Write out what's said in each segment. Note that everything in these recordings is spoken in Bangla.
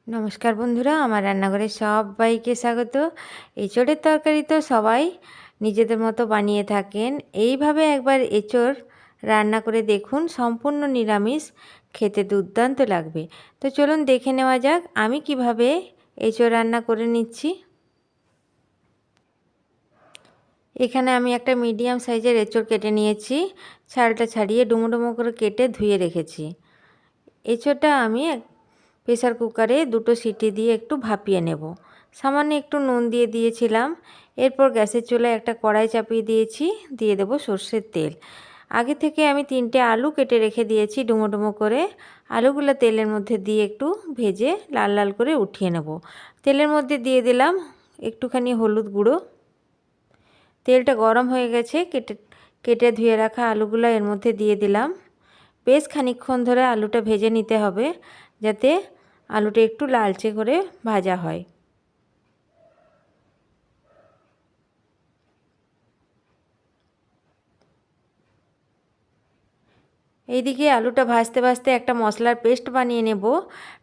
নমস্কার বন্ধুরা, আমার রান্নাঘরে সবাইকে স্বাগত। এঁচোড়ের তরকারি তো সবাই নিজেদের মতো বানিয়ে থাকেন। এইভাবে একবার এঁচোড় রান্না করে দেখুন, সম্পূর্ণ নিরামিষ, খেতে দুর্দান্ত লাগবে। তো চলুন দেখে নেওয়া যাক আমি কিভাবে এঁচোড় রান্না করে নিচ্ছি। এখানে আমি একটা মিডিয়াম সাইজের এঁচোড় কেটে নিয়েছি। ছালটা ছাড়িয়ে ডুমো ডুমো করে কেটে ধুয়ে রেখেছি। এঁচোড়টা আমি প্রেসার কুকারে 2টো সিটি দিয়ে একটু ভাপিয়ে নেব। সামান্য একটু নুন দিয়ে দিয়েছিলাম। এরপর গ্যাসের চুলায় একটা কড়াই চাপিয়ে দিয়েছি, দিয়ে দেব সর্ষের তেল। আগে থেকে আমি 3টে আলু কেটে রেখে দিয়েছি ডুমো ডুমো করে। আলুগুলো তেলের মধ্যে দিয়ে একটু ভেজে লাল লাল করে উঠিয়ে নেব। তেলের মধ্যে দিয়ে দিলাম একটুখানি হলুদ গুঁড়ো। তেলটা গরম হয়ে গেছে, কেটে ধুয়ে রাখা আলুগুলো এর মধ্যে দিয়ে দিলাম। বেশ খানিকক্ষণ ধরে আলুটা ভেজে নিতে হবে, যাতে আলুটা একটু লালচে করে ভাজা হয়। এইদিকে আলুটা ভাজতে ভাজতে একটা মশলার পেস্ট বানিয়ে নেব।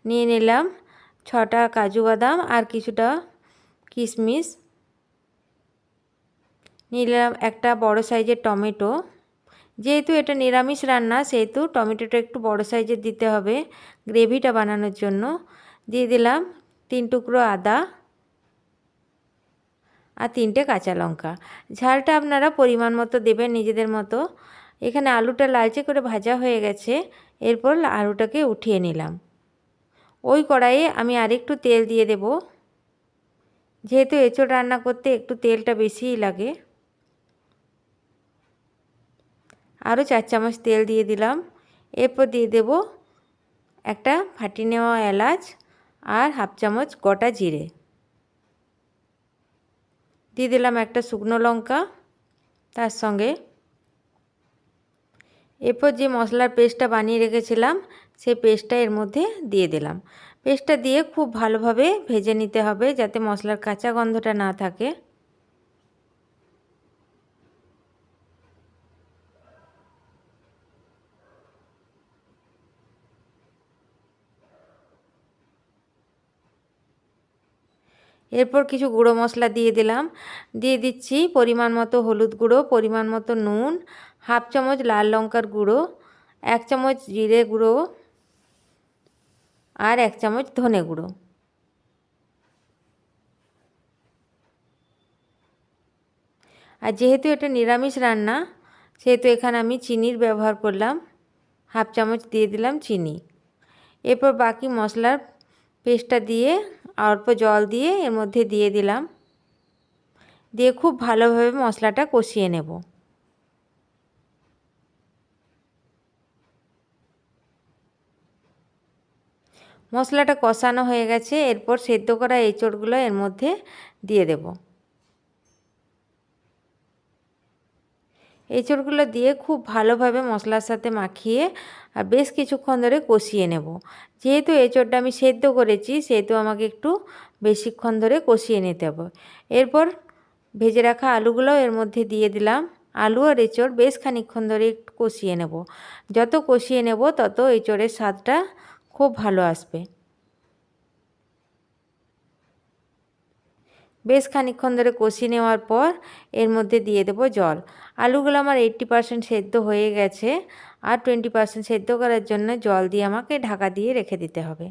নিয়ে নিলাম 6টা কাজু বাদাম আর কিছুটা কিশমিশ। নিলাম একটা বড় সাইজের টমেটো। যেহেতু এটা নিরামিষ রান্না, সেহেতু টমেটোটা একটু বড় সাইজের দিতে হবে গ্রেভিটা বানানোর জন্য। দিয়ে দিলাম 3 টুকরো আদা আর 3টে কাঁচা লঙ্কা। ঝালটা আপনারা পরিমাণ মতো দেবেন, নিজেদের মতো। এখানে আলুটা লালচে করে ভাজা হয়ে গেছে। এরপর আলুটাকে উঠিয়ে নিলাম। ওই কড়াইয়ে আমি আরেকটু তেল দিয়ে দেব। যেহেতু এঁচোড় রান্না করতে একটু তেলটা বেশিই লাগে। আরও 4 চামচ তেল দিয়ে দিলাম। এরপর দিয়ে দেব একটা ফাটিয়ে নেওয়া এলাচ আর হাফ চামচ গোটা জিরে। দিয়ে দিলাম একটা শুকনো লঙ্কা তার সঙ্গে। এরপর যে মশলার পেস্টটা বানিয়ে রেখেছিলাম, সেই পেস্টটা এর মধ্যে দিয়ে দিলাম। পেস্টটা দিয়ে খুব ভালোভাবে ভেজে নিতে হবে, যাতে মশলার কাঁচা গন্ধটা না থাকে। এরপর কিছু গুঁড়ো মশলা দিয়ে দিলাম। দিয়ে দিচ্ছি পরিমাণ মতো হলুদ গুঁড়ো, পরিমাণ মতো নুন, হাফ চামচ লাল লঙ্কার গুঁড়ো, 1 চামচ জিরে গুঁড়ো আর 1 চামচ ধনে গুঁড়ো। আর যেহেতু এটা নিরামিষ রান্না, সেহেতু এখানে আমি চিনির ব্যবহার করলাম। হাফ চামচ দিয়ে দিলাম চিনি। এরপর বাকি মশলার পেস্টটা দিয়ে অল্প জল দিয়ে এর মধ্যে দিয়ে দিলাম। দিয়ে খুব ভালোভাবে মশলাটা কষিয়ে নেব। মশলাটা কষানো হয়ে গেছে। এরপর সেদ্ধ করা এঁচোড়গুলো এর মধ্যে দিয়ে দেব। এঁচোড়গুলো দিয়ে খুব ভালোভাবে মশলার সাথে মাখিয়ে আর বেশ কিছুক্ষণ ধরে কষিয়ে নেব। যেহেতু এঁচোড়টা আমি সেদ্ধ করেছি, সেহেতু আমাকে একটু বেশিক্ষণ ধরে কষিয়ে নিতে হবে। এরপর ভেজে রাখা আলুগুলো এর মধ্যে দিয়ে দিলাম। আলু আর এঁচোড় বেশ খানিকক্ষণ ধরে একটু কষিয়ে নেব। যত কষিয়ে নেব তত এঁচোড়ের স্বাদটা খুব ভালো আসবে। বেশ খানিকক্ষণ ধরে কষিয়ে নেওয়ার পর এর মধ্যে দিয়ে দেব জল। আলুগুলো আমার 80% সেদ্ধ হয়ে গেছে, আর 20% সেদ্ধ করার জন্য জল দিয়ে আমাকে ঢাকা দিয়ে রেখে দিতে হবে।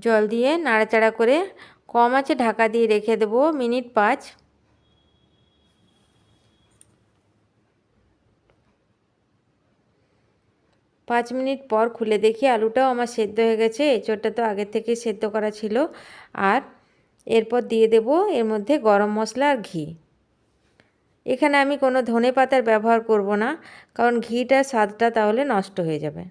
জল দিয়ে নাড়াচাড়া করে কম আঁচে ঢাকা দিয়ে রেখে দেব মিনিট 5। 5 মিনিট পর খুলে দেখি আলুটাও আমার সেদ্ধ হয়ে গেছে। এঁচোড়টা তো আগে থেকে সেদ্ধ করা ছিল। আর এরপর দিয়ে দেব এর মধ্যে গরম মশলা আর ঘি। এখানে আমি কোনো ধনে পাতার ব্যবহার করব না, কারণ ঘিটার স্বাদটা তাহলে নষ্ট হয়ে যাবে।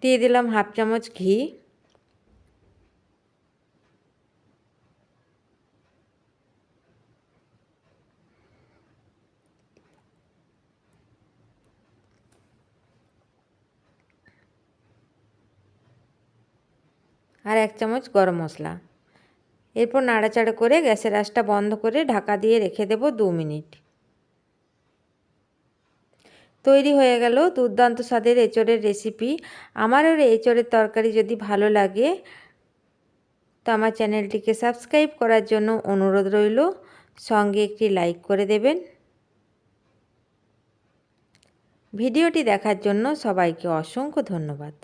দিয়ে দিলাম হাফ চামচ ঘি। আর 1 চামচ গরম মশলা। এরপর নাড়াচাড়া করে গ্যাসের আঁচটা বন্ধ করে ঢাকা দিয়ে রেখে দেব 2 মিনিট। তৈরি হয়ে গেল দুর্দান্ত স্বাদের এঁচোড়ের রেসিপি। আমার এঁচোড়ের তরকারি যদি ভালো লাগে তো আমার চ্যানেলটিকে সাবস্ক্রাইব করার জন্য অনুরোধ রইল, সঙ্গে একটি লাইক করে দেবেন। ভিডিওটি দেখার জন্য সবাইকে অসংখ্য ধন্যবাদ।